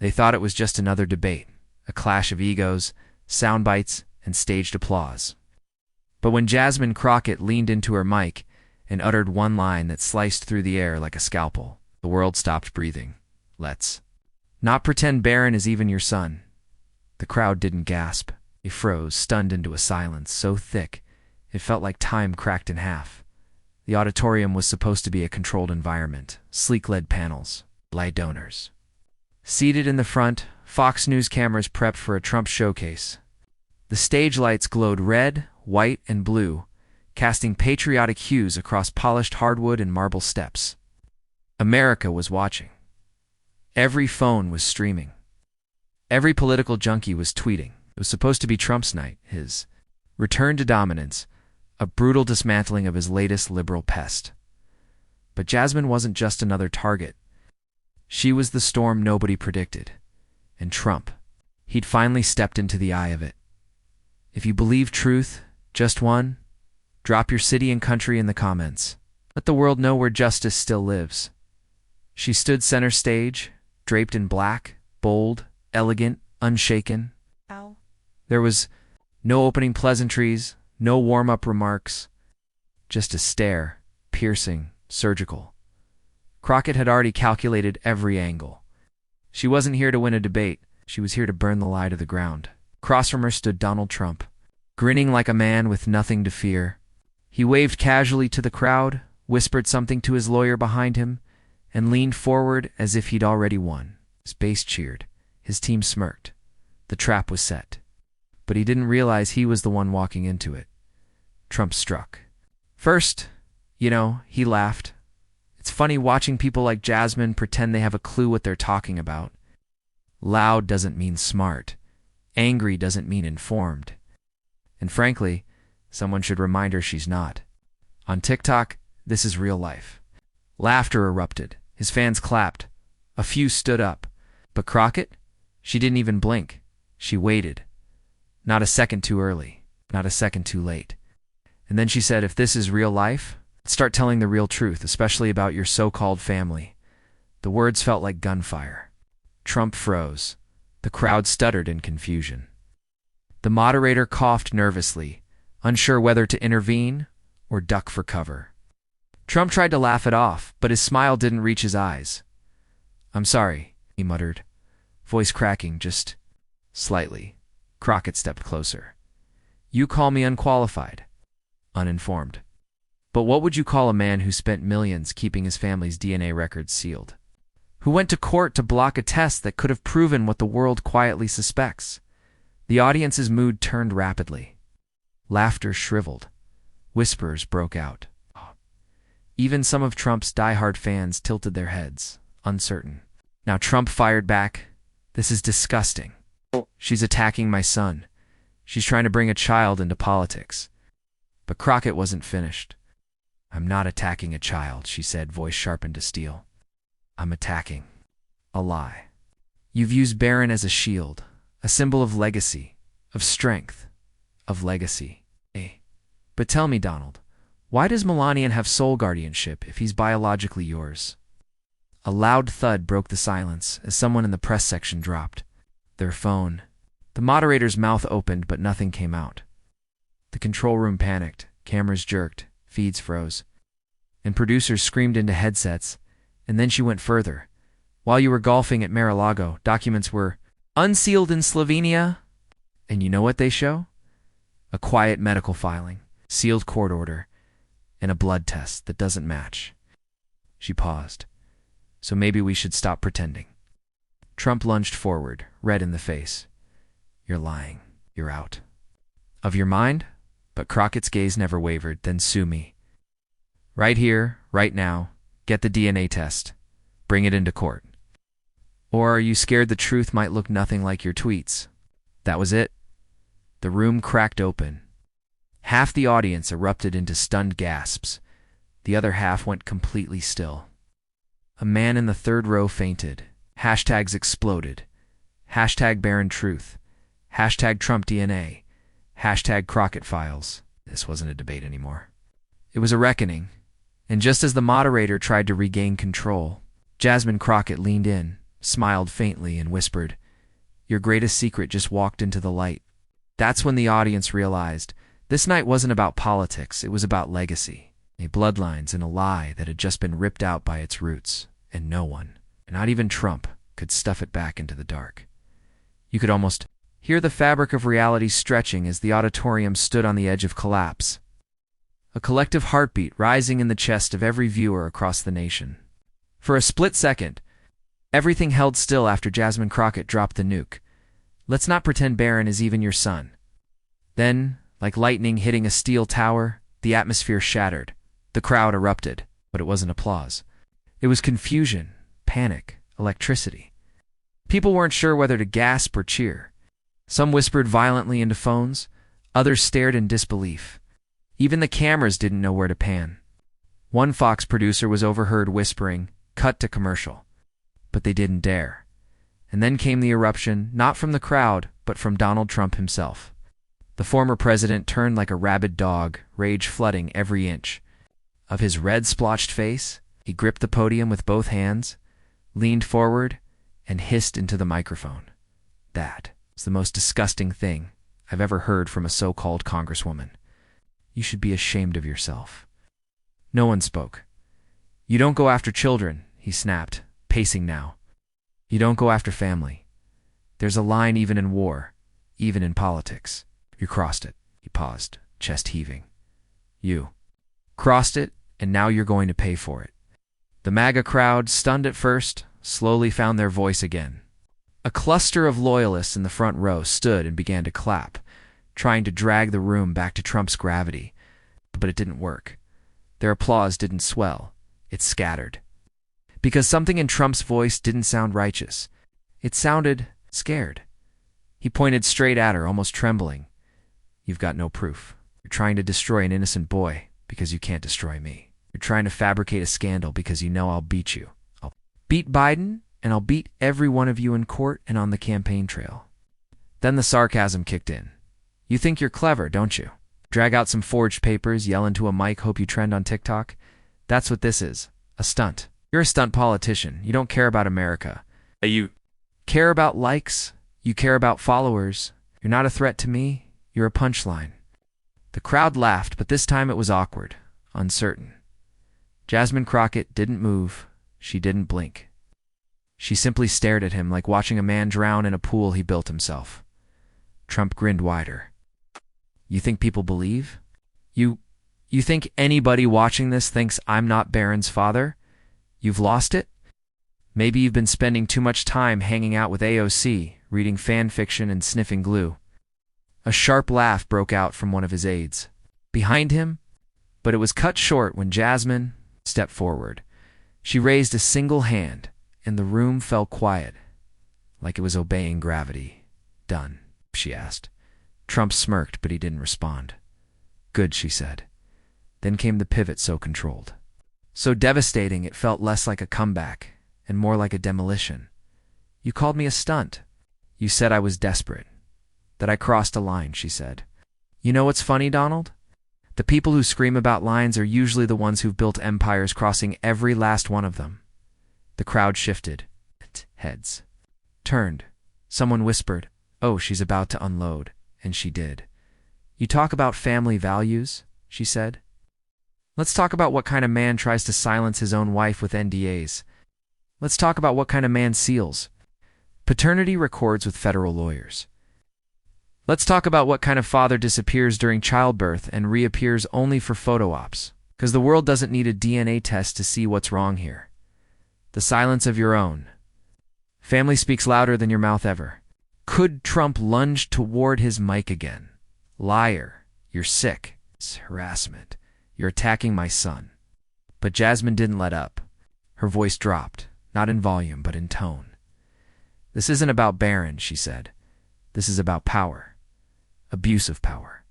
They thought it was just another debate, a clash of egos, sound bites, and staged applause. But when Jasmine Crockett leaned into her mic and uttered one line that sliced through the air like a scalpel, the world stopped breathing. Let's not pretend Barron is even your son. The crowd didn't gasp. They froze, stunned into a silence so thick it felt like time cracked in half. The auditorium was supposed to be a controlled environment, sleek LED panels, light donors. Seated in the front, Fox News cameras prepped for a Trump showcase. The stage lights glowed red, white, and blue, casting patriotic hues across polished hardwood and marble steps. America was watching. Every phone was streaming. Every political junkie was tweeting. It was supposed to be Trump's night, his return to dominance, a brutal dismantling of his latest liberal pest. But Jasmine wasn't just another target. She was the storm nobody predicted. And Trump, he'd finally stepped into the eye of it. If you believe truth, just one, drop your city and country in the comments. Let the world know where justice still lives. She stood center stage, draped in black, bold, elegant, unshaken. Ow. There was no opening pleasantries, no warm-up remarks, just a stare, piercing, surgical. Crockett had already calculated every angle. She wasn't here to win a debate. She was here to burn the lie to the ground. Across from her stood Donald Trump, grinning like a man with nothing to fear. He waved casually to the crowd, whispered something to his lawyer behind him, and leaned forward as if he'd already won. His base cheered. His team smirked. The trap was set. But he didn't realize he was the one walking into it. Trump struck. First, he laughed. It's funny watching people like Jasmine pretend they have a clue what they're talking about. Loud doesn't mean smart. Angry doesn't mean informed. And frankly, someone should remind her she's not. On TikTok, this is real life. Laughter erupted. His fans clapped. A few stood up. But Crockett? She didn't even blink. She waited. Not a second too early. Not a second too late. And then she said, if this is real life, start telling the real truth, especially about your so-called family. The words felt like gunfire. Trump froze. The crowd stuttered in confusion. The moderator coughed nervously, unsure whether to intervene or duck for cover. Trump tried to laugh it off, but his smile didn't reach his eyes. I'm sorry, he muttered, voice cracking just slightly. Crockett stepped closer. You call me unqualified, uninformed. But what would you call a man who spent millions keeping his family's DNA records sealed? Who went to court to block a test that could have proven what the world quietly suspects? The audience's mood turned rapidly. Laughter shriveled. Whispers broke out. Even some of Trump's diehard fans tilted their heads, uncertain. Now Trump fired back. This is disgusting. She's attacking my son. She's trying to bring a child into politics. But Crockett wasn't finished. I'm not attacking a child, she said, voice sharpened to steel. I'm attacking a lie. You've used Barron as a shield, a symbol of legacy, of strength, of legacy. But tell me, Donald, why does Melania have sole guardianship if he's biologically yours? A loud thud broke the silence as someone in the press section dropped their phone. The moderator's mouth opened, but nothing came out. The control room panicked, cameras jerked, feeds froze, and producers screamed into headsets. And then she went further. While you were golfing at Mar-a-Lago, documents were unsealed in Slovenia. And you know what they show? A quiet medical filing, sealed court order, and a blood test that doesn't match. She paused. So maybe we should stop pretending. Trump lunged forward, red in the face. You're lying. You're out. Of your mind? But Crockett's gaze never wavered. Then sue me. Right here, right now. Get the DNA test. Bring it into court. Or are you scared the truth might look nothing like your tweets? That was it. The room cracked open. Half the audience erupted into stunned gasps. The other half went completely still. A man in the third row fainted. Hashtags exploded. Hashtag Barron Truth. Hashtag Trump DNA. Hashtag Crockett Files. This wasn't a debate anymore. It was a reckoning. And just as the moderator tried to regain control, Jasmine Crockett leaned in, smiled faintly, and whispered, "Your greatest secret just walked into the light." That's when the audience realized this night wasn't about politics, it was about legacy, bloodlines, and a lie that had just been ripped out by its roots, and no one, not even Trump, could stuff it back into the dark. You could almost hear the fabric of reality stretching as the auditorium stood on the edge of collapse, a collective heartbeat rising in the chest of every viewer across the nation. For a split second, everything held still after Jasmine Crockett dropped the nuke. "Let's not pretend Barron is even your son." Then, like lightning hitting a steel tower, the atmosphere shattered. The crowd erupted, but it wasn't applause. It was confusion, panic, electricity. People weren't sure whether to gasp or cheer. Some whispered violently into phones, others stared in disbelief. Even the cameras didn't know where to pan. One Fox producer was overheard whispering, "Cut to commercial." But they didn't dare. And then came the eruption, not from the crowd, but from Donald Trump himself. The former president turned like a rabid dog, rage flooding every inch of his red-splotched face. He gripped the podium with both hands, leaned forward, and hissed into the microphone. "That is the most disgusting thing I've ever heard from a so-called congresswoman. You should be ashamed of yourself." No one spoke. "You don't go after children," he snapped, pacing now. "You don't go after family. There's a line even in war, even in politics. You crossed it." He paused, chest heaving. "You crossed it, and now you're going to pay for it." The MAGA crowd, stunned at first, slowly found their voice again. A cluster of loyalists in the front row stood and began to clap, trying to drag the room back to Trump's gravity. But it didn't work. Their applause didn't swell. It scattered. Because something in Trump's voice didn't sound righteous. It sounded scared. He pointed straight at her, almost trembling. "You've got no proof. You're trying to destroy an innocent boy because you can't destroy me. You're trying to fabricate a scandal because you know I'll beat you. I'll beat Biden, and I'll beat every one of you in court and on the campaign trail." Then the sarcasm kicked in. "You think you're clever, don't you? Drag out some forged papers, yell into a mic, hope you trend on TikTok? That's what this is. A stunt. You're a stunt politician. You don't care about America. You care about likes. You care about followers. You're not a threat to me. You're a punchline." The crowd laughed, but this time it was awkward, uncertain. Jasmine Crockett didn't move. She didn't blink. She simply stared at him like watching a man drown in a pool he built himself. Trump grinned wider. "You think people believe? You think anybody watching this thinks I'm not Barron's father? You've lost it? Maybe you've been spending too much time hanging out with AOC, reading fan fiction and sniffing glue." A sharp laugh broke out from one of his aides behind him, but it was cut short when Jasmine stepped forward. She raised a single hand, and the room fell quiet, like it was obeying gravity. "Done?" she asked. Trump smirked, but he didn't respond. "Good," she said. Then came the pivot so controlled, so devastating it felt less like a comeback and more like a demolition. "You called me a stunt. You said I was desperate, that I crossed a line," she said. "You know what's funny, Donald? The people who scream about lines are usually the ones who've built empires, crossing every last one of them." The crowd shifted. Heads turned. Someone whispered, "Oh, she's about to unload." And she did. "You talk about family values," she said. "Let's talk about what kind of man tries to silence his own wife with NDAs. Let's talk about what kind of man seals paternity records with federal lawyers. Let's talk about what kind of father disappears during childbirth and reappears only for photo ops. Because the world doesn't need a DNA test to see what's wrong here. The silence of your own. Family speaks louder than your mouth ever." Could Trump lunge toward his mic again? "Liar. You're sick. It's harassment. You're attacking my son." But Jasmine didn't let up. Her voice dropped, not in volume, but in tone. "This isn't about Barron," she said. "This is about power. Abuse of power.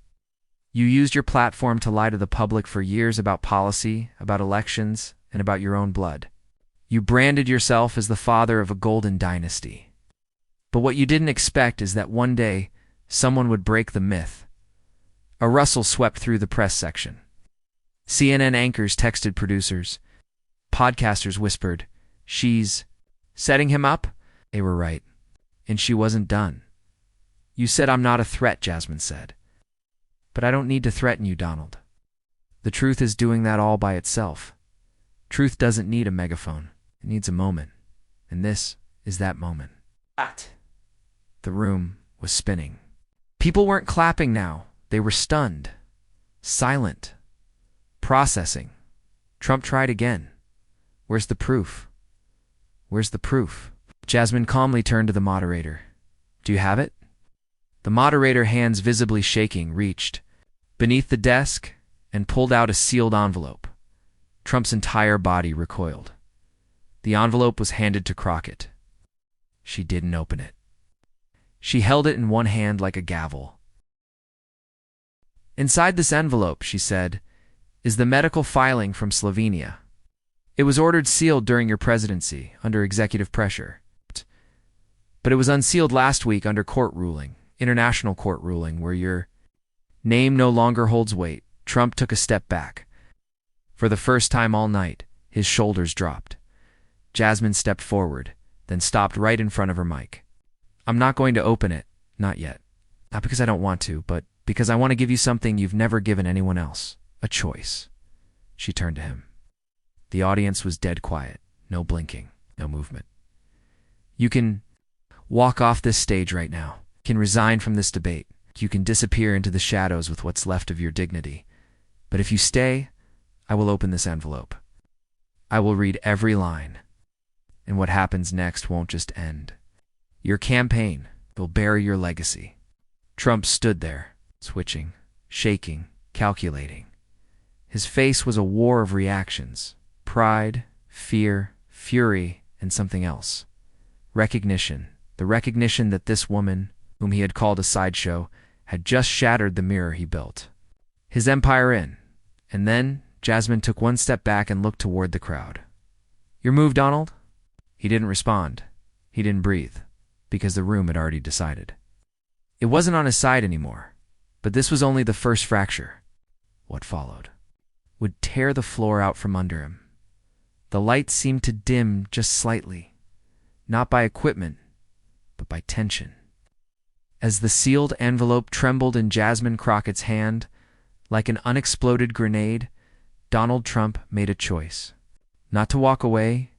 You used your platform to lie to the public for years about policy, about elections, and about your own blood. You branded yourself as the father of a golden dynasty. But what you didn't expect is that one day, someone would break the myth." A rustle swept through the press section. CNN anchors texted producers. Podcasters whispered, "She's setting him up." They were right. And she wasn't done. You said I'm not a threat, Jasmine said. But I don't need to threaten you, Donald. The truth is doing that all by itself. Truth doesn't need a megaphone. It needs a moment. And this is that moment. The room was spinning. People weren't clapping now. They were stunned. Silent. Processing. Trump tried again. Where's the proof? Where's the proof? Jasmine calmly turned to the moderator. Do you have it? The moderator, hands visibly shaking, reached beneath the desk and pulled out a sealed envelope. Trump's entire body recoiled. The envelope was handed to Crockett. She didn't open it. She held it in one hand like a gavel. Inside this envelope, she said, is the medical filing from Slovenia. It was ordered sealed during your presidency, under executive pressure. But it was unsealed last week under court ruling, international court ruling, where your name no longer holds weight. Trump took a step back. For the first time all night, his shoulders dropped. Jasmine stepped forward, then stopped right in front of her mic. I'm not going to open it, not yet. Not because I don't want to, but because I want to give you something you've never given anyone else. A choice. She turned to him. The audience was dead quiet. No blinking, no movement. You can walk off this stage right now. You can resign from this debate. You can disappear into the shadows with what's left of your dignity. But if you stay, I will open this envelope. I will read every line. And what happens next won't just end. Your campaign will bury your legacy. Trump stood there, switching, shaking, calculating. His face was a war of reactions. Pride, fear, fury, and something else. Recognition. The recognition that this woman, whom he had called a sideshow, had just shattered the mirror he built. His empire in. And then Jasmine took one step back and looked toward the crowd. Your move, Donald? He didn't respond. He didn't breathe, because the room had already decided. It wasn't on his side anymore, but this was only the first fracture. What followed would tear the floor out from under him. The light seemed to dim just slightly, not by equipment, but by tension. As the sealed envelope trembled in Jasmine Crockett's hand, like an unexploded grenade, Donald Trump made a choice. Not to walk away,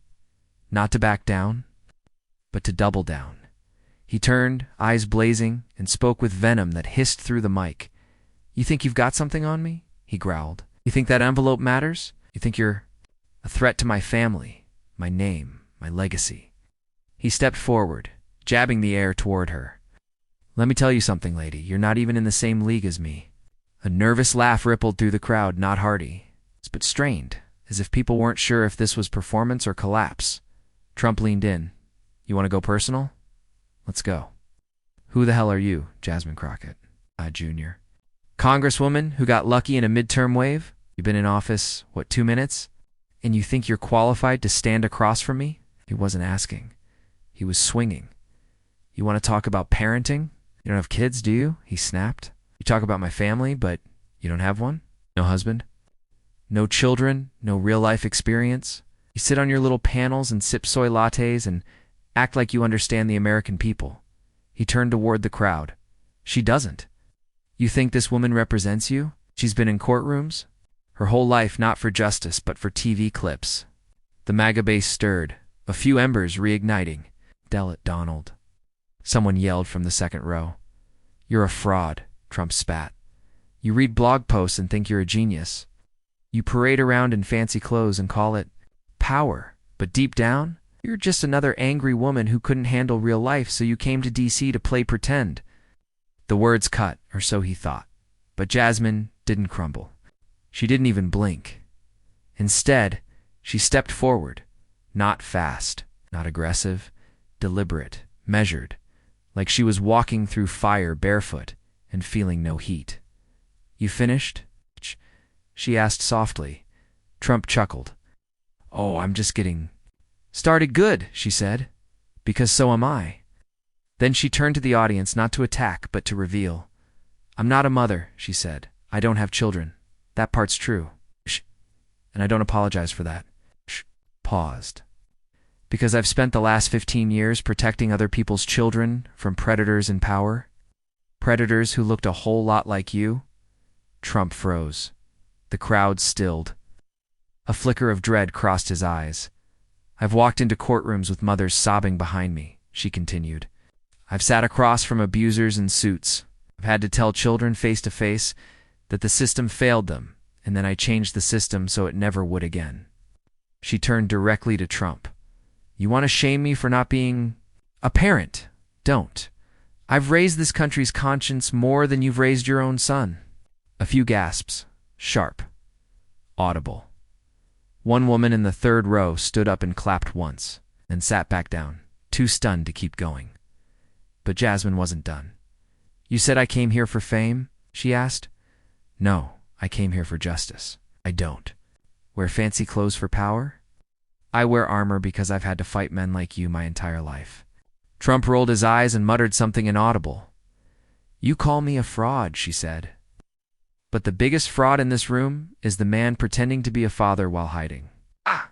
not to back down, but to double down. He turned, eyes blazing, and spoke with venom that hissed through the mic. You think you've got something on me? He growled. You think that envelope matters? You think you're a threat to my family, my name, my legacy? He stepped forward, jabbing the air toward her. Let me tell you something, lady. You're not even in the same league as me. A nervous laugh rippled through the crowd, not hearty, but strained, as if people weren't sure if this was performance or collapse. Trump leaned in. You want to go personal? Let's go. Who the hell are you, Jasmine Crockett? Junior. Congresswoman who got lucky in a midterm wave? You've been in office, 2 minutes? And you think you're qualified to stand across from me? He wasn't asking. He was swinging. You want to talk about parenting? You don't have kids, do you? He snapped. You talk about my family, but you don't have one? No husband? No children? No real-life experience? You sit on your little panels and sip soy lattes and act like you understand the American people. He turned toward the crowd. She doesn't. You think this woman represents you? She's been in courtrooms? Her whole life not for justice, but for TV clips. The MAGA base stirred, a few embers reigniting. Donald. Someone yelled from the second row. You're a fraud, Trump spat. You read blog posts and think you're a genius. You parade around in fancy clothes and call it power, but deep down, you're just another angry woman who couldn't handle real life, so you came to D.C. to play pretend. The words cut, or so he thought. But Jasmine didn't crumble. She didn't even blink. Instead, she stepped forward, not fast, not aggressive, deliberate, measured, like she was walking through fire barefoot and feeling no heat. You finished? She asked softly. Trump chuckled. Oh, I'm just getting started. Good, she said, because so am I. Then she turned to the audience, not to attack, but to reveal. I'm not a mother, she said. I don't have children. That part's true. Shh. And I don't apologize for that. Shh. Paused. Because I've spent the last 15 years protecting other people's children from predators in power. Predators who looked a whole lot like you. Trump froze. The crowd stilled. A flicker of dread crossed his eyes. I've walked into courtrooms with mothers sobbing behind me, she continued. I've sat across from abusers in suits. I've had to tell children face to face that the system failed them, and then I changed the system so it never would again. She turned directly to Trump. You want to shame me for not being a parent? Don't. I've raised this country's conscience more than you've raised your own son. A few gasps, sharp, audible. One woman in the third row stood up and clapped once, then sat back down, too stunned to keep going. But Jasmine wasn't done. You said I came here for fame? She asked. No, I came here for justice. I don't. Wear fancy clothes for power? I wear armor because I've had to fight men like you my entire life. Trump rolled his eyes and muttered something inaudible. You call me a fraud, she said. But the biggest fraud in this room is the man pretending to be a father while hiding. Ah!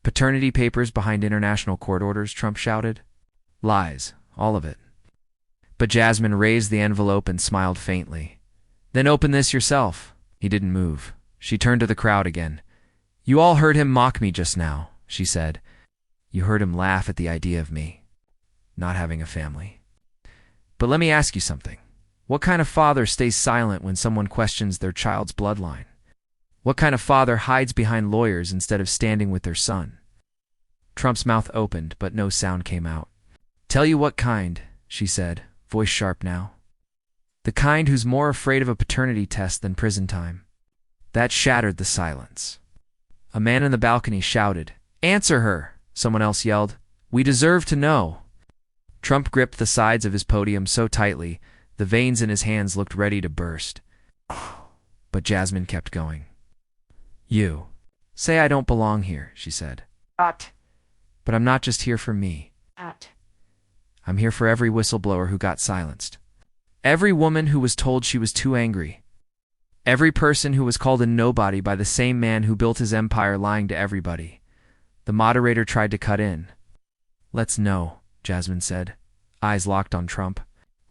Paternity papers behind international court orders, Trump shouted. Lies, all of it. But Jasmine raised the envelope and smiled faintly. Then open this yourself. He didn't move. She turned to the crowd again. You all heard him mock me just now, she said. You heard him laugh at the idea of me not having a family. But let me ask you something. What kind of father stays silent when someone questions their child's bloodline? What kind of father hides behind lawyers instead of standing with their son? Trump's mouth opened, but no sound came out. Tell you what kind, she said, voice sharp now. The kind who's more afraid of a paternity test than prison time. That shattered the silence. A man in the balcony shouted, Answer her, someone else yelled. We deserve to know. Trump gripped the sides of his podium so tightly, the veins in his hands looked ready to burst. But Jasmine kept going. You. Say I don't belong here, she said. But I'm not just here for me. I'm here for every whistleblower who got silenced. Every woman who was told she was too angry. Every person who was called a nobody by the same man who built his empire lying to everybody. The moderator tried to cut in. Let's know, Jasmine said, eyes locked on Trump.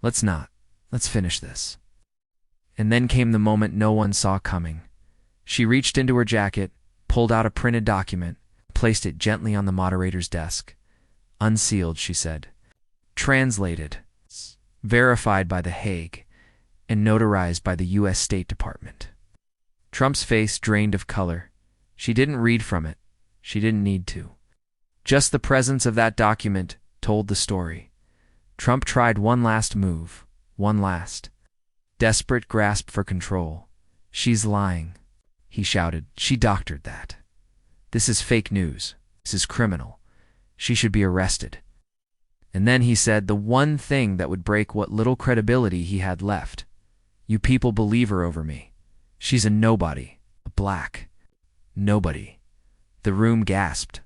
Let's not. Let's finish this. And then came the moment no one saw coming. She reached into her jacket, pulled out a printed document, placed it gently on the moderator's desk. Unsealed, she said. Translated. Verified by The Hague. And notarized by the U.S. State Department. Trump's face drained of color. She didn't read from it. She didn't need to. Just the presence of that document told the story. Trump tried one last move. One last. Desperate grasp for control. She's lying, he shouted. She doctored that. This is fake news. This is criminal. She should be arrested. And then he said the one thing that would break what little credibility he had left. You people believe her over me. She's a nobody, a black nobody. The room gasped.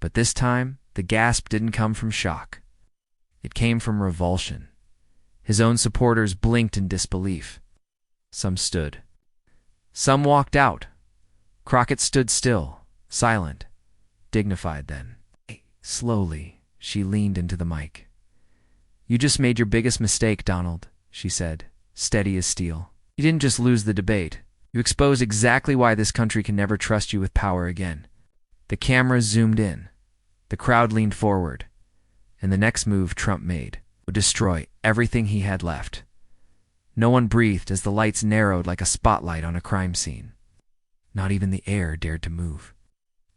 But this time, the gasp didn't come from shock. It came from revulsion. His own supporters blinked in disbelief. Some stood. Some walked out. Crockett stood still, silent, dignified then. Slowly, she leaned into the mic. You just made your biggest mistake, Donald, she said, steady as steel. You didn't just lose the debate. You exposed exactly why this country can never trust you with power again. The cameras zoomed in. The crowd leaned forward. And the next move Trump made would destroy everything he had left. No one breathed as the lights narrowed like a spotlight on a crime scene. Not even the air dared to move.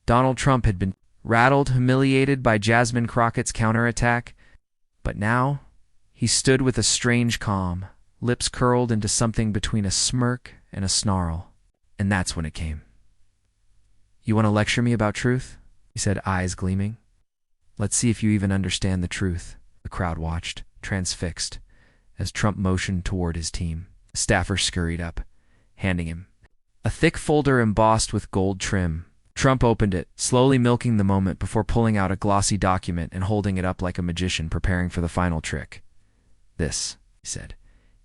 Donald Trump had been rattled, humiliated by Jasmine Crockett's counterattack, but now he stood with a strange calm, lips curled into something between a smirk and a snarl. And that's when it came. You want to lecture me about truth? He said, eyes gleaming. Let's see if you even understand the truth. The crowd watched, transfixed, as Trump motioned toward his team. A staffer scurried up, handing him a thick folder embossed with gold trim. Trump opened it, slowly milking the moment before pulling out a glossy document and holding it up like a magician preparing for the final trick. This, he said,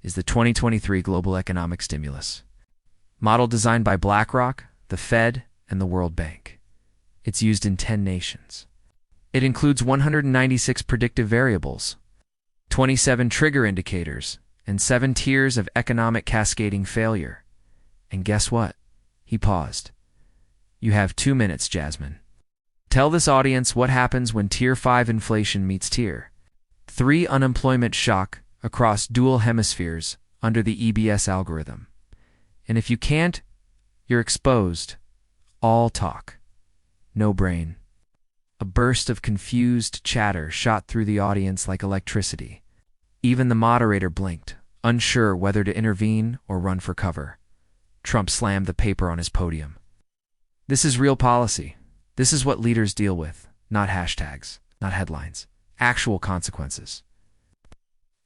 is the 2023 Global Economic Stimulus. Model designed by BlackRock, the Fed, and the World Bank. It's used in 10 nations. It includes 196 predictive variables, 27 trigger indicators, and 7 tiers of economic cascading failure. And guess what? He paused. You have 2 minutes, Jasmine. Tell this audience what happens when Tier 5 inflation meets Tier 3 unemployment shock across dual hemispheres under the EBS algorithm. And if you can't, you're exposed. All talk. No brain. A burst of confused chatter shot through the audience like electricity. Even the moderator blinked, unsure whether to intervene or run for cover. Trump slammed the paper on his podium. This is real policy. This is what leaders deal with. Not hashtags, not headlines. Actual consequences.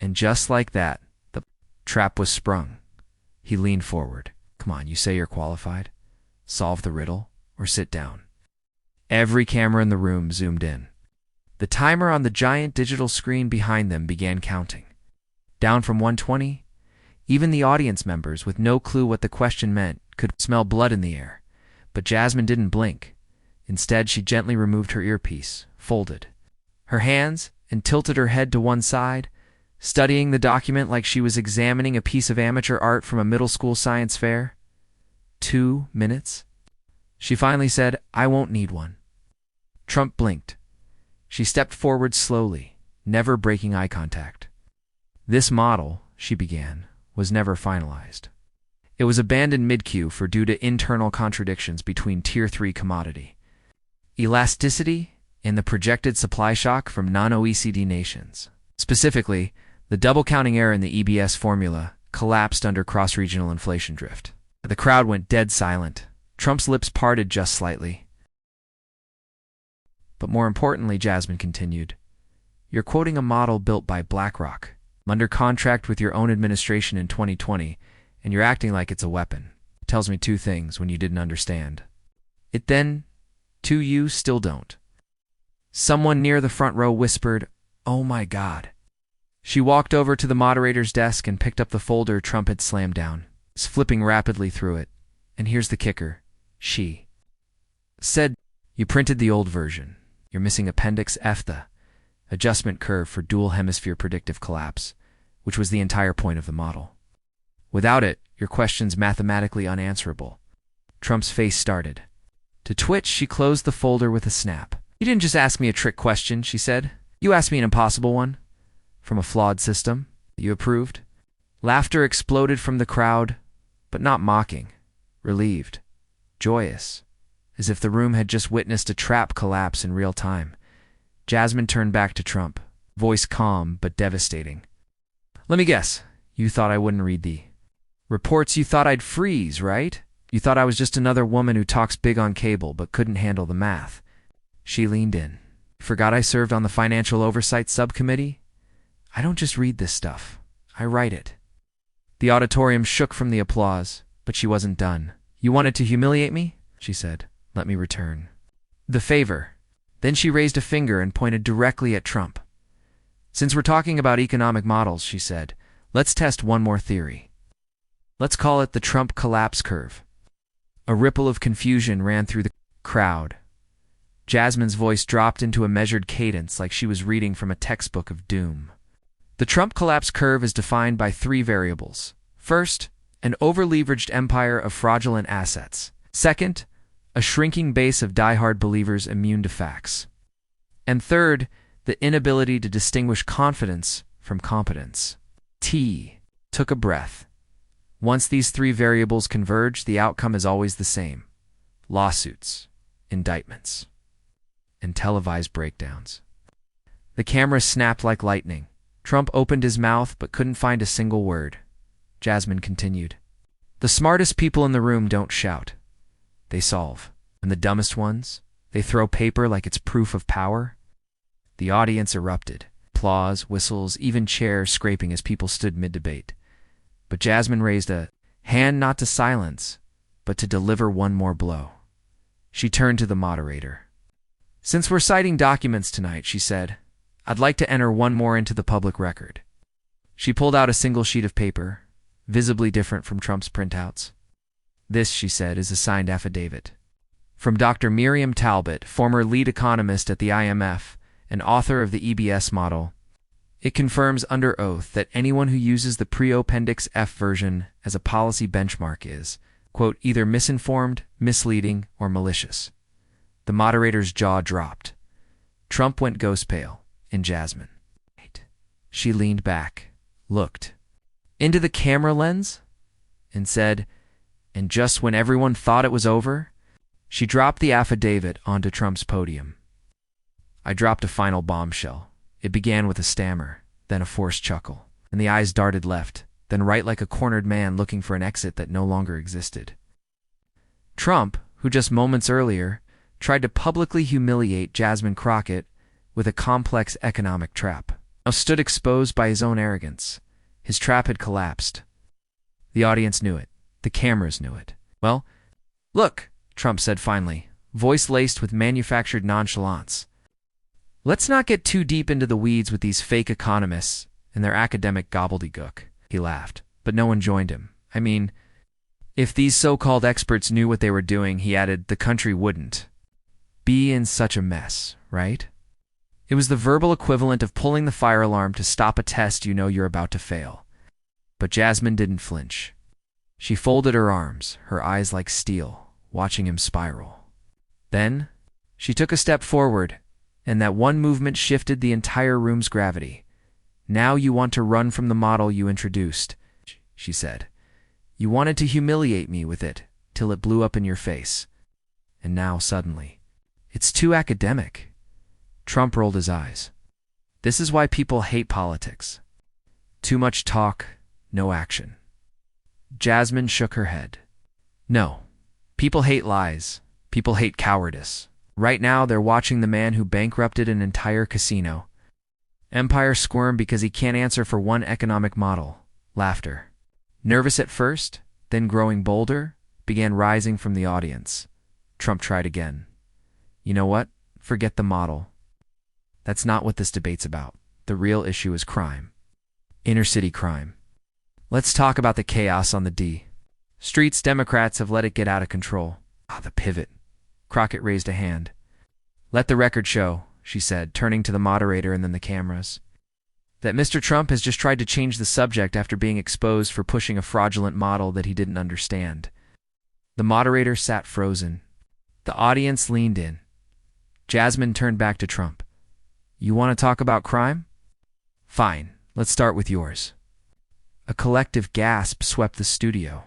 And just like that, the trap was sprung. He leaned forward. Come on, you say you're qualified? Solve the riddle or sit down. Every camera in the room zoomed in. The timer on the giant digital screen behind them began counting. Down from 120, even the audience members with no clue what the question meant could smell blood in the air. But Jasmine didn't blink. Instead, she gently removed her earpiece, folded her hands, and tilted her head to one side, studying the document like she was examining a piece of amateur art from a middle school science fair. 2 minutes? She finally said, I won't need one. Trump blinked. She stepped forward slowly, never breaking eye contact. This model, she began, was never finalized. It was abandoned mid-queue due to internal contradictions between Tier 3 commodity elasticity and the projected supply shock from non-OECD nations. Specifically, the double-counting error in the EBS formula collapsed under cross-regional inflation drift. The crowd went dead silent. Trump's lips parted just slightly. But more importantly, Jasmine continued, you're quoting a model built by BlackRock, under contract with your own administration in 2020, and you're acting like it's a weapon. It tells me 2 things when you didn't understand. It then, 2, you still don't. Someone near the front row whispered, oh my God. She walked over to the moderator's desk and picked up the folder Trump had slammed down, flipping rapidly through it. And here's the kicker. She said, you printed the old version. You're missing Appendix F, the adjustment curve for dual hemisphere predictive collapse, which was the entire point of the model. Without it, your question's mathematically unanswerable. Trump's face started to twitch. She closed the folder with a snap. You didn't just ask me a trick question, she said. You asked me an impossible one. From a flawed system that you approved. Laughter exploded from the crowd, but not mocking. Relieved. Joyous. As if the room had just witnessed a trap collapse in real time. Jasmine turned back to Trump, voice calm but devastating. Let me guess. You thought I wouldn't read the reports. You thought I'd freeze, right? You thought I was just another woman who talks big on cable but couldn't handle the math. She leaned in. Forgot I served on the Financial Oversight Subcommittee? I don't just read this stuff. I write it. The auditorium shook from the applause, but she wasn't done. You wanted to humiliate me? She said. Let me return the favor. Then she raised a finger and pointed directly at Trump. Since we're talking about economic models, she said, let's test one more theory. Let's call it the Trump collapse curve. A ripple of confusion ran through the crowd. Jasmine's voice dropped into a measured cadence like she was reading from a textbook of doom. The Trump collapse curve is defined by 3 variables. First, an over-leveraged empire of fraudulent assets. Second, a shrinking base of diehard believers immune to facts. And third, the inability to distinguish confidence from competence. T took a breath. Once these 3 variables converge, the outcome is always the same. Lawsuits, indictments, and televised breakdowns. The camera snapped like lightning. Trump opened his mouth but couldn't find a single word. Jasmine continued. The smartest people in the room don't shout. They solve. And the dumbest ones, they throw paper like it's proof of power. The audience erupted. Applause, whistles, even chairs scraping as people stood mid-debate. But Jasmine raised a hand not to silence, but to deliver one more blow. She turned to the moderator. Since we're citing documents tonight, she said, I'd like to enter one more into the public record. She pulled out a single sheet of paper, visibly different from Trump's printouts. This, she said, is a signed affidavit. From Dr. Miriam Talbot, former lead economist at the IMF and author of the EBS model, it confirms under oath that anyone who uses the pre-Appendix F version as a policy benchmark is, quote, either misinformed, misleading, or malicious. The moderator's jaw dropped. Trump went ghost pale, and Jasmine. She leaned back, looked into the camera lens, and said, and just when everyone thought it was over, she dropped the affidavit onto Trump's podium. I dropped a final bombshell. It began with a stammer, then a forced chuckle, and the eyes darted left, then right like a cornered man looking for an exit that no longer existed. Trump, who just moments earlier tried to publicly humiliate Jasmine Crockett with a complex economic trap, now stood exposed by his own arrogance. His trap had collapsed. The audience knew it. The cameras knew it. Well, look, Trump said finally, voice laced with manufactured nonchalance. Let's not get too deep into the weeds with these fake economists and their academic gobbledygook. He laughed, but no one joined him. I mean, if these so-called experts knew what they were doing, he added, the country wouldn't be in such a mess, right? It was the verbal equivalent of pulling the fire alarm to stop a test you know you're about to fail. But Jasmine didn't flinch. She folded her arms, her eyes like steel, watching him spiral. Then, she took a step forward, and that one movement shifted the entire room's gravity. Now you want to run from the model you introduced, she said. You wanted to humiliate me with it, till it blew up in your face. And now, suddenly, it's too academic. Trump rolled his eyes. This is why people hate politics. Too much talk, no action. Jasmine shook her head. No. People hate lies. People hate cowardice. Right now, they're watching the man who bankrupted an entire casino. Empire squirm because he can't answer for one economic model. Laughter. Nervous at first, then growing bolder, began rising from the audience. Trump tried again. You know what? Forget the model. That's not what this debate's about. The real issue is crime. Inner-city crime. Let's talk about the chaos on the D. Streets, Democrats have let it get out of control. The pivot. Crockett raised a hand. Let the record show, she said, turning to the moderator and then the cameras, that Mr. Trump has just tried to change the subject after being exposed for pushing a fraudulent model that he didn't understand. The moderator sat frozen. The audience leaned in. Jasmine turned back to Trump. You want to talk about crime? Fine, let's start with yours. A collective gasp swept the studio.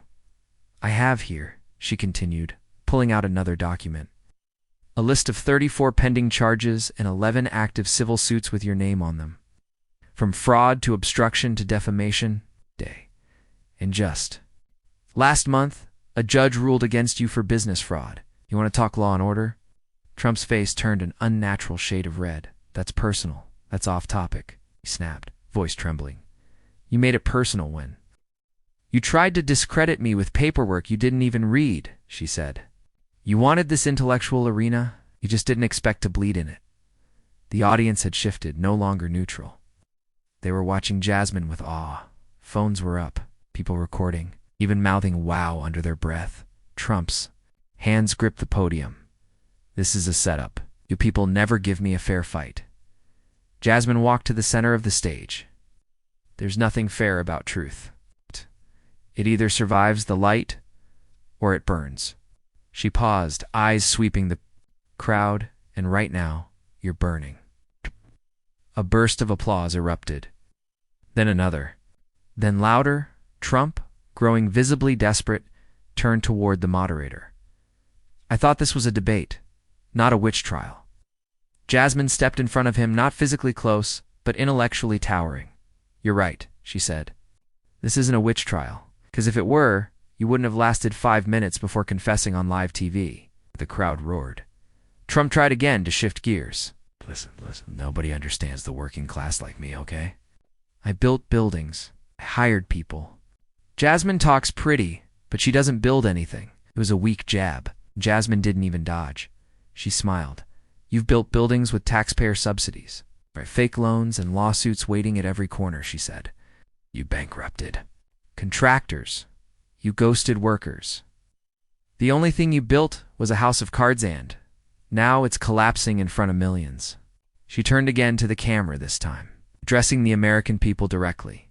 I have here, she continued, pulling out another document, a list of 34 pending charges and 11 active civil suits with your name on them. From fraud to obstruction to defamation, and just. Last month, a judge ruled against you for business fraud. You want to talk law and order? Trump's face turned an unnatural shade of red. That's personal. That's off topic, he snapped, voice trembling. You made it personal when you tried to discredit me with paperwork you didn't even read, she said. You wanted this intellectual arena, you just didn't expect to bleed in it. The audience had shifted, no longer neutral. They were watching Jasmine with awe. Phones were up, people recording, even mouthing wow under their breath. Trump's hands gripped the podium. This is a setup. You people never give me a fair fight. Jasmine walked to the center of the stage. There's nothing fair about truth. It either survives the light or it burns. She paused, eyes sweeping the crowd, and right now, you're burning. A burst of applause erupted. Then another. Then louder, Trump, growing visibly desperate, turned toward the moderator. I thought this was a debate, not a witch trial. Jasmine stepped in front of him, not physically close, but intellectually towering. You're right, she said. This isn't a witch trial, because if it were, you wouldn't have lasted 5 minutes before confessing on live TV. The crowd roared. Trump tried again to shift gears. Listen, nobody understands the working class like me, okay? I built buildings. I hired people. Jasmine talks pretty, but she doesn't build anything. It was a weak jab. Jasmine didn't even dodge. She smiled. You've built buildings with taxpayer subsidies. Fake loans and lawsuits waiting at every corner, she said. You bankrupted contractors. You ghosted workers. The only thing you built was a house of cards and now it's collapsing in front of millions. She turned again to the camera this time, addressing the American people directly.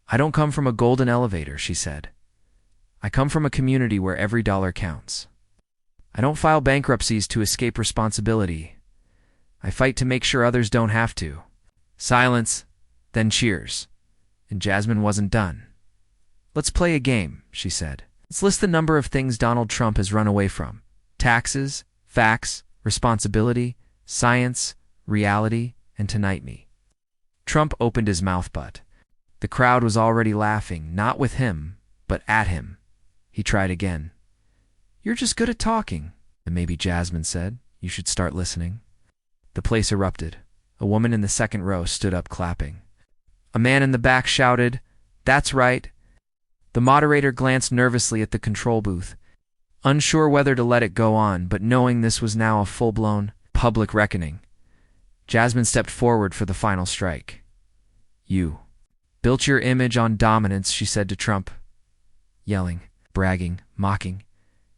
I don't come from a golden elevator, she said. I come from a community where every dollar counts. I don't file bankruptcies to escape responsibility. I fight to make sure others don't have to. Silence, then cheers. And Jasmine wasn't done. Let's play a game, she said. Let's list the number of things Donald Trump has run away from. Taxes, facts, responsibility, science, reality, and tonight me. Trump opened his mouth, but the crowd was already laughing, not with him, but at him. He tried again. You're just good at talking. And maybe Jasmine said, you should start listening. The place erupted. A woman in the second row stood up clapping. A man in the back shouted, That's right. The moderator glanced nervously at the control booth, unsure whether to let it go on, but knowing this was now a full-blown public reckoning. Jasmine stepped forward for the final strike. You built your image on dominance, she said to Trump, yelling, bragging, mocking.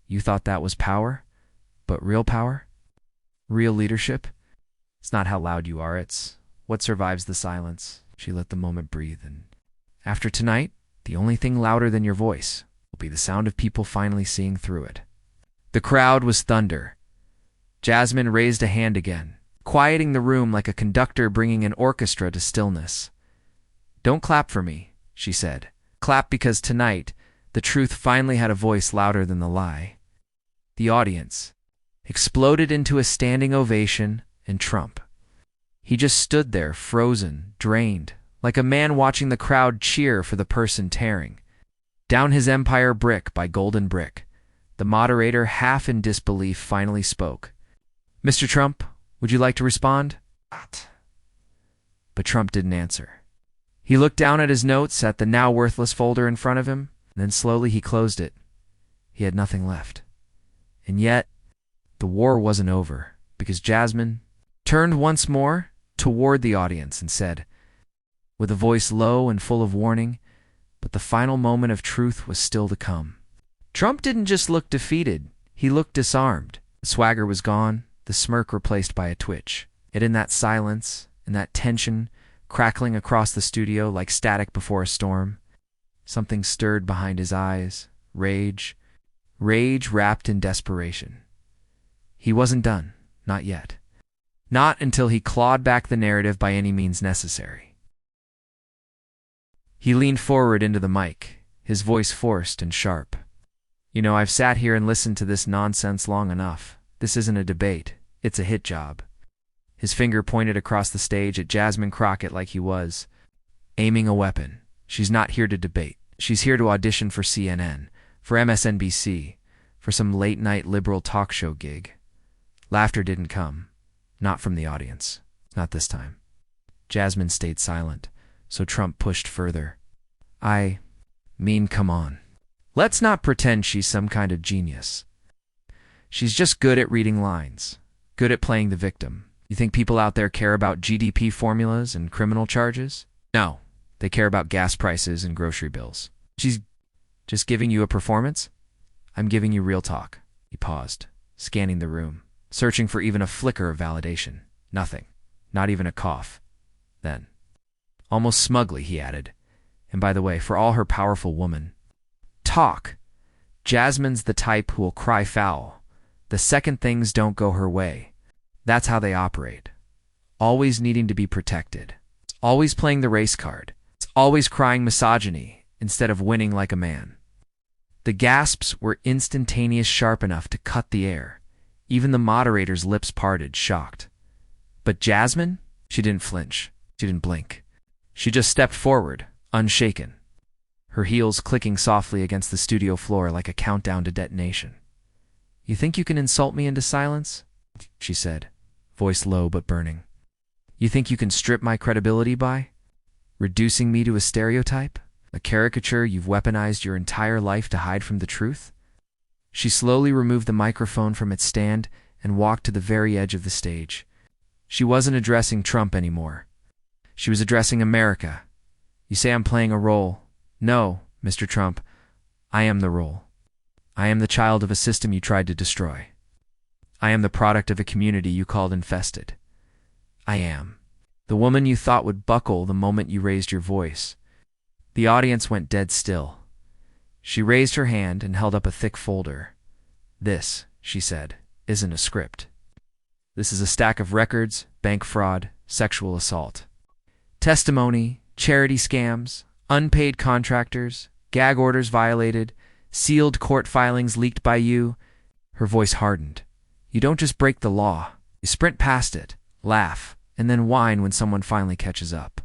You thought that was power? But real power? Real leadership? It's not how loud you are, it's what survives the silence. She let the moment breathe, and after tonight, the only thing louder than your voice will be the sound of people finally seeing through it. The crowd was thunder. Jasmine raised a hand again, quieting the room like a conductor bringing an orchestra to stillness. Don't clap for me, she said. Clap because tonight, the truth finally had a voice louder than the lie. The audience exploded into a standing ovation, and Trump. He just stood there, frozen, drained, like a man watching the crowd cheer for the person tearing down his empire brick by golden brick. The moderator, half in disbelief, finally spoke. Mr. Trump, would you like to respond? But Trump didn't answer. He looked down at his notes, at the now worthless folder in front of him, and then slowly he closed it. He had nothing left. And yet, the war wasn't over, because Jasmine turned once more toward the audience and said, with a voice low and full of warning, but the final moment of truth was still to come. Trump didn't just look defeated, he looked disarmed. The swagger was gone, the smirk replaced by a twitch. Yet in that silence, in that tension, crackling across the studio like static before a storm, something stirred behind his eyes, rage wrapped in desperation. He wasn't done, not yet. Not until he clawed back the narrative by any means necessary. He leaned forward into the mic, his voice forced and sharp. You know, I've sat here and listened to this nonsense long enough. This isn't a debate. It's a hit job. His finger pointed across the stage at Jasmine Crockett like he was aiming a weapon. She's not here to debate. She's here to audition for CNN, for MSNBC, for some late-night liberal talk show gig. Laughter didn't come. Not from the audience. Not this time. Jasmine stayed silent, so Trump pushed further. I mean, come on. Let's not pretend she's some kind of genius. She's just good at reading lines, good at playing the victim. You think people out there care about GDP formulas and criminal charges? No, they care about gas prices and grocery bills. She's just giving you a performance? I'm giving you real talk. He paused, scanning the room, searching for even a flicker of validation. Nothing. Not even a cough. Then, almost smugly, he added, and by the way, for all her powerful woman, talk. Jasmine's the type who will cry foul the second things don't go her way. That's how they operate. Always needing to be protected. It's always playing the race card. It's always crying misogyny instead of winning like a man. The gasps were instantaneous, sharp enough to cut the air. Even the moderator's lips parted, shocked. But Jasmine? She didn't flinch. She didn't blink. She just stepped forward, unshaken, her heels clicking softly against the studio floor like a countdown to detonation. You think you can insult me into silence? She said, voice low but burning. You think you can strip my credibility by reducing me to a stereotype? A caricature you've weaponized your entire life to hide from the truth? She slowly removed the microphone from its stand and walked to the very edge of the stage. She wasn't addressing Trump anymore. She was addressing America. You say I'm playing a role. No, Mr. Trump, I am the role. I am the child of a system you tried to destroy. I am the product of a community you called infested. I am the woman you thought would buckle the moment you raised your voice. The audience went dead still. She raised her hand and held up a thick folder. This, she said, isn't a script. This is a stack of records, bank fraud, sexual assault, testimony, charity scams, unpaid contractors, gag orders violated, sealed court filings leaked by you. Her voice hardened. You don't just break the law. You sprint past it, laugh, and then whine when someone finally catches up.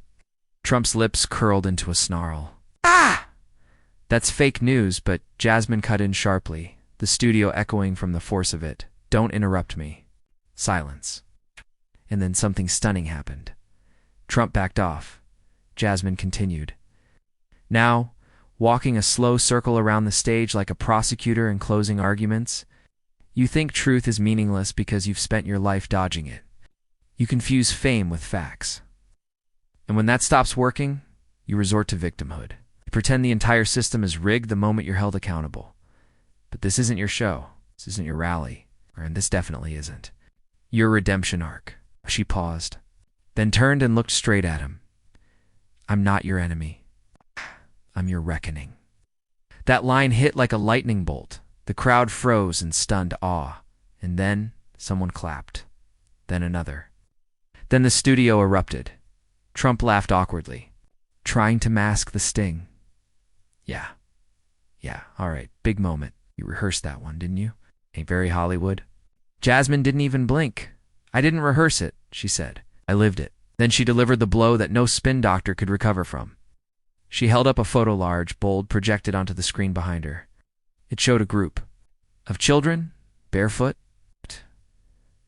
Trump's lips curled into a snarl. Ah! That's fake news, but Jasmine cut in sharply, the studio echoing from the force of it. Don't interrupt me. Silence. And then something stunning happened. Trump backed off. Jasmine continued. Now, walking a slow circle around the stage like a prosecutor in closing arguments, you think truth is meaningless because you've spent your life dodging it. You confuse fame with facts. And when that stops working, you resort to victimhood. You pretend the entire system is rigged the moment you're held accountable. But this isn't your show. This isn't your rally. And this definitely isn't your redemption arc. She paused, then turned and looked straight at him. I'm not your enemy. I'm your reckoning. That line hit like a lightning bolt. The crowd froze in stunned awe. And then someone clapped. Then another. Then the studio erupted. Trump laughed awkwardly, trying to mask the sting. Yeah, all right, big moment. You rehearsed that one, didn't you? Ain't very Hollywood. Jasmine didn't even blink. I didn't rehearse it, she said. I lived it. Then she delivered the blow that no spin doctor could recover from. She held up a photo, large, bold, projected onto the screen behind her. It showed a group of children, barefoot,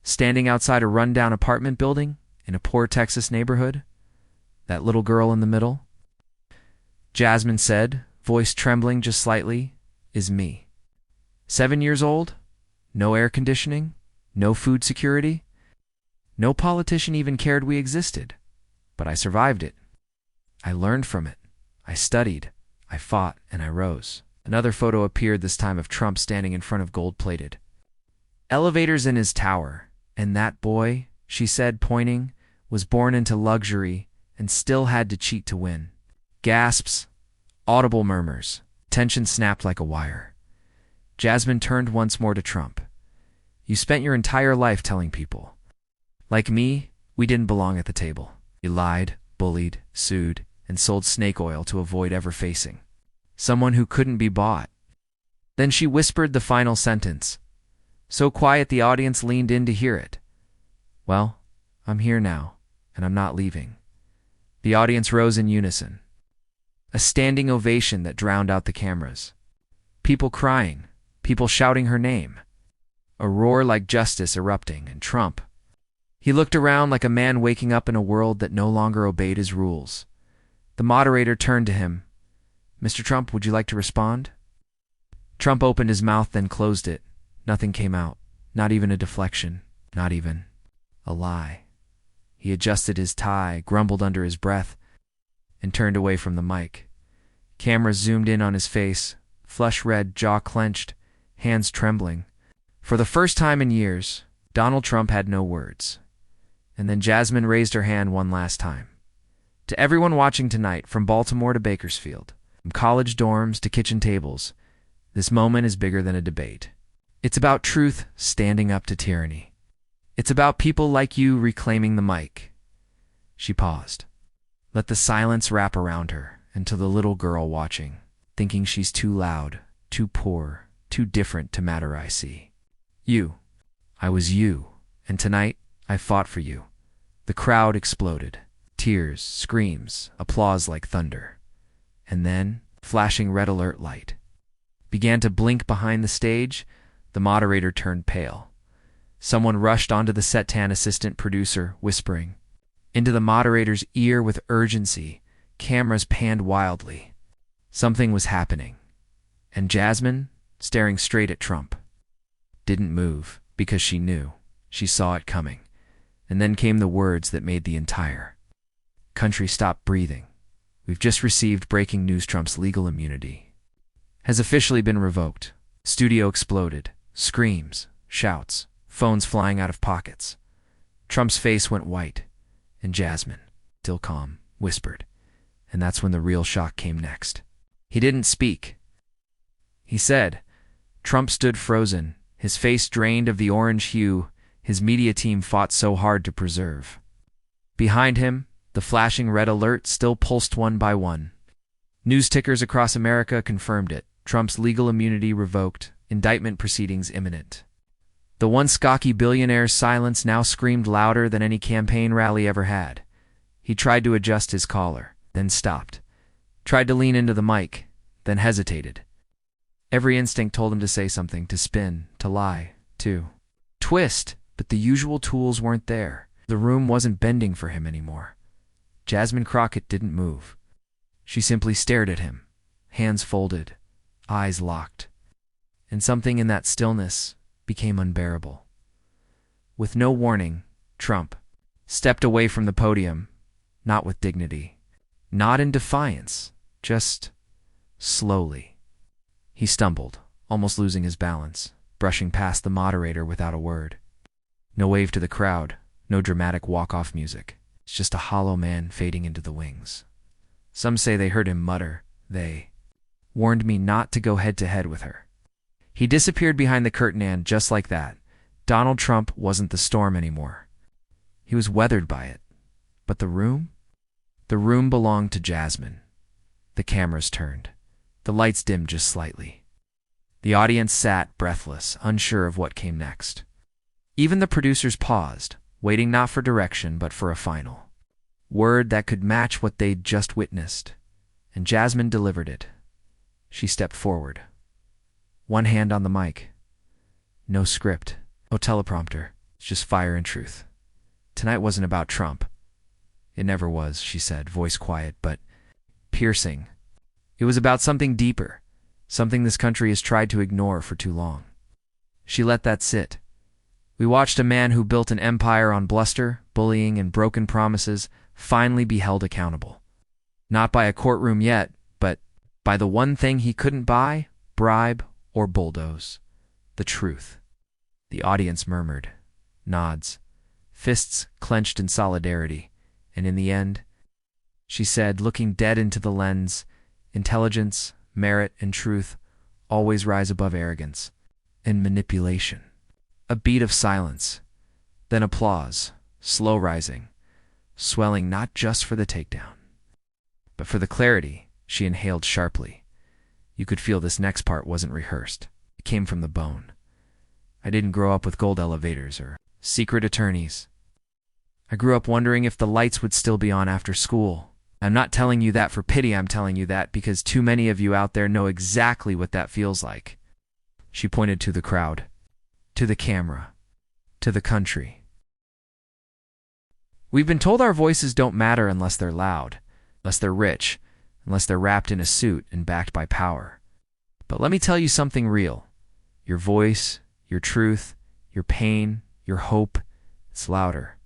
standing outside a rundown apartment building in a poor Texas neighborhood. That little girl in the middle, Jasmine said, voice trembling just slightly, is me. 7 years old, no air conditioning, no food security. No politician even cared we existed. But I survived it. I learned from it. I studied. I fought, and I rose. Another photo appeared, this time of Trump standing in front of gold-plated elevators in his tower. And that boy, she said, pointing, was born into luxury and still had to cheat to win. Gasps, audible murmurs. Tension snapped like a wire. Jasmine turned once more to Trump. You spent your entire life telling people. Like me, we didn't belong at the table. You lied, bullied, sued, and sold snake oil to avoid ever facing someone who couldn't be bought. Then she whispered the final sentence, so quiet the audience leaned in to hear it. Well, I'm here now, and I'm not leaving. The audience rose in unison. A standing ovation that drowned out the cameras. People crying, people shouting her name. A roar like justice erupting, and Trump. He looked around like a man waking up in a world that no longer obeyed his rules. The moderator turned to him. Mr. Trump, would you like to respond? Trump opened his mouth, then closed it. Nothing came out. Not even a deflection. Not even a lie. He adjusted his tie, grumbled under his breath, and turned away from the mic. Cameras zoomed in on his face, flush red, jaw clenched, hands trembling. For the first time in years, Donald Trump had no words. And then Jasmine raised her hand one last time. To everyone watching tonight, from Baltimore to Bakersfield, from college dorms to kitchen tables, this moment is bigger than a debate. It's about truth standing up to tyranny. It's about people like you reclaiming the mic. She paused. Let the silence wrap around her, and to the little girl watching, thinking she's too loud, too poor, too different to matter. I see. You. I was you, and tonight I fought for you. The crowd exploded. Tears, screams, applause like thunder. And then, flashing red alert light began to blink behind the stage. The moderator turned pale. Someone rushed onto the set, tan assistant producer, whispering into the moderator's ear with urgency. Cameras panned wildly. Something was happening. And Jasmine, staring straight at Trump, didn't move because she knew. She saw it coming. And then came the words that made the entire country stop breathing. We've just received breaking news. Trump's legal immunity has officially been revoked. Studio exploded. Screams, shouts, phones flying out of pockets. Trump's face went white, and Jasmine, still calm, whispered. And that's when the real shock came next. He didn't speak. He said. Trump stood frozen, his face drained of the orange hue his media team fought so hard to preserve. Behind him, the flashing red alert still pulsed one by one. News tickers across America confirmed it. Trump's legal immunity revoked, indictment proceedings imminent. The once cocky billionaire's silence now screamed louder than any campaign rally ever had. He tried to adjust his collar, then stopped. Tried to lean into the mic, then hesitated. Every instinct told him to say something, to spin, to lie, to twist, but the usual tools weren't there. The room wasn't bending for him anymore. Jasmine Crockett didn't move. She simply stared at him, hands folded, eyes locked. And something in that stillness became unbearable. With no warning, Trump stepped away from the podium, not with dignity, not in defiance, just slowly. He stumbled, almost losing his balance, brushing past the moderator without a word. No wave to the crowd, no dramatic walk-off music. It's just a hollow man fading into the wings. Some say they heard him mutter, "They warned me not to go head-to-head with her." He disappeared behind the curtain and, just like that, Donald Trump wasn't the storm anymore. He was weathered by it. But the room? The room belonged to Jasmine. The cameras turned. The lights dimmed just slightly. The audience sat breathless, unsure of what came next. Even the producers paused, waiting not for direction but for a final word that could match what they'd just witnessed. And Jasmine delivered it. She stepped forward. One hand on the mic. No script, no teleprompter, just fire and truth. Tonight wasn't about Trump. It never was, she said, voice quiet but piercing. It was about something deeper, something this country has tried to ignore for too long. She let that sit. We watched a man who built an empire on bluster, bullying, and broken promises finally be held accountable. Not by a courtroom yet, but by the one thing he couldn't buy, bribe, or bulldoze: the truth. The audience murmured, nods, fists clenched in solidarity, and in the end, she said, looking dead into the lens, intelligence, merit, and truth always rise above arrogance and manipulation. A beat of silence, then applause, slow rising, swelling not just for the takedown, but for the clarity. She inhaled sharply. You could feel this next part wasn't rehearsed. It came from the bone. I didn't grow up with gold elevators or secret attorneys. I grew up wondering if the lights would still be on after school. I'm not telling you that for pity, I'm telling you that because too many of you out there know exactly what that feels like. She pointed to the crowd, to the camera, to the country. We've been told our voices don't matter unless they're loud, unless they're rich, unless they're wrapped in a suit and backed by power. But let me tell you something real. Your voice, your truth, your pain, your hope, it's louder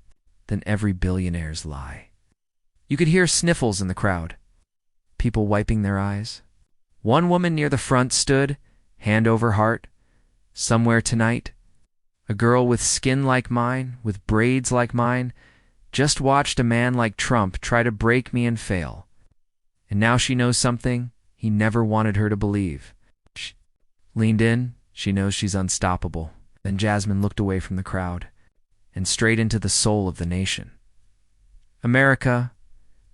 than every billionaire's lie. You could hear sniffles in the crowd, people wiping their eyes. One woman near the front stood, hand over heart. Somewhere tonight, a girl with skin like mine, with braids like mine, just watched a man like Trump try to break me and fail. And now she knows something he never wanted her to believe. She leaned in. She knows she's unstoppable. Then Jasmine looked away from the crowd and straight into the soul of the nation. America,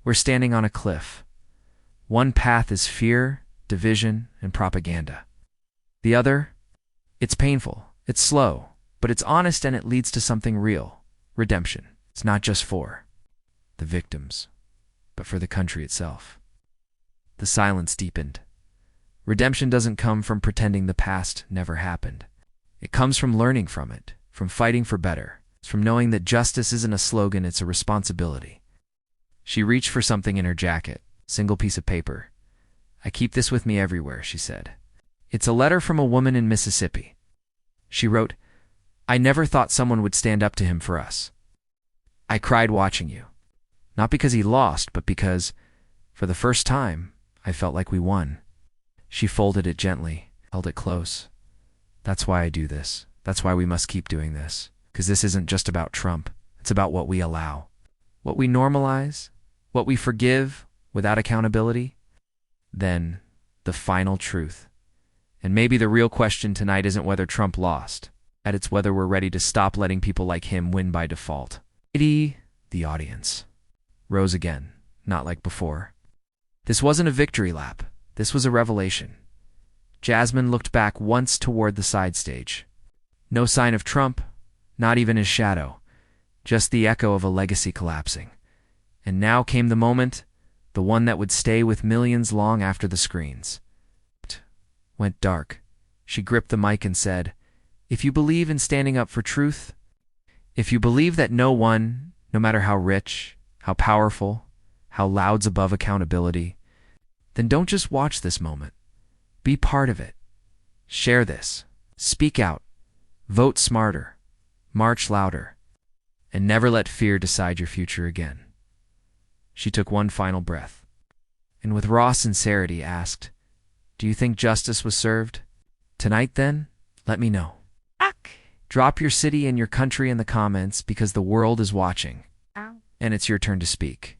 we're standing on a cliff. One path is fear, division, and propaganda. The other, it's painful, it's slow, but it's honest and it leads to something real: redemption. It's not just for the victims, but for the country itself. The silence deepened. Redemption doesn't come from pretending the past never happened. It comes from learning from it, from fighting for better. It's from knowing that justice isn't a slogan, it's a responsibility. She reached for something in her jacket, single piece of paper. I keep this with me everywhere, she said. It's a letter from a woman in Mississippi. She wrote, I never thought someone would stand up to him for us. I cried watching you. Not because he lost, but because, for the first time, I felt like we won. She folded it gently, held it close. That's why I do this. That's why we must keep doing this. Because this isn't just about Trump. It's about what we allow. What we normalize, what we forgive without accountability. Then, the final truth. And maybe the real question tonight isn't whether Trump lost, and it's whether we're ready to stop letting people like him win by default. The audience rose again, not like before. This wasn't a victory lap. This was a revelation. Jasmine looked back once toward the side stage. No sign of Trump, not even his shadow, just the echo of a legacy collapsing. And now came the moment, the one that would stay with millions long after the screens. It went dark. She gripped the mic and said, "If you believe in standing up for truth, if you believe that no one, no matter how rich, how powerful, how loud's above accountability, then don't just watch this moment. Be part of it. Share this. Speak out. Vote smarter. March louder. And never let fear decide your future again." She took one final breath, and with raw sincerity asked, "Do you think justice was served? Tonight, then? Let me know. Drop your city and your country in the comments because the world is watching, and it's your turn to speak."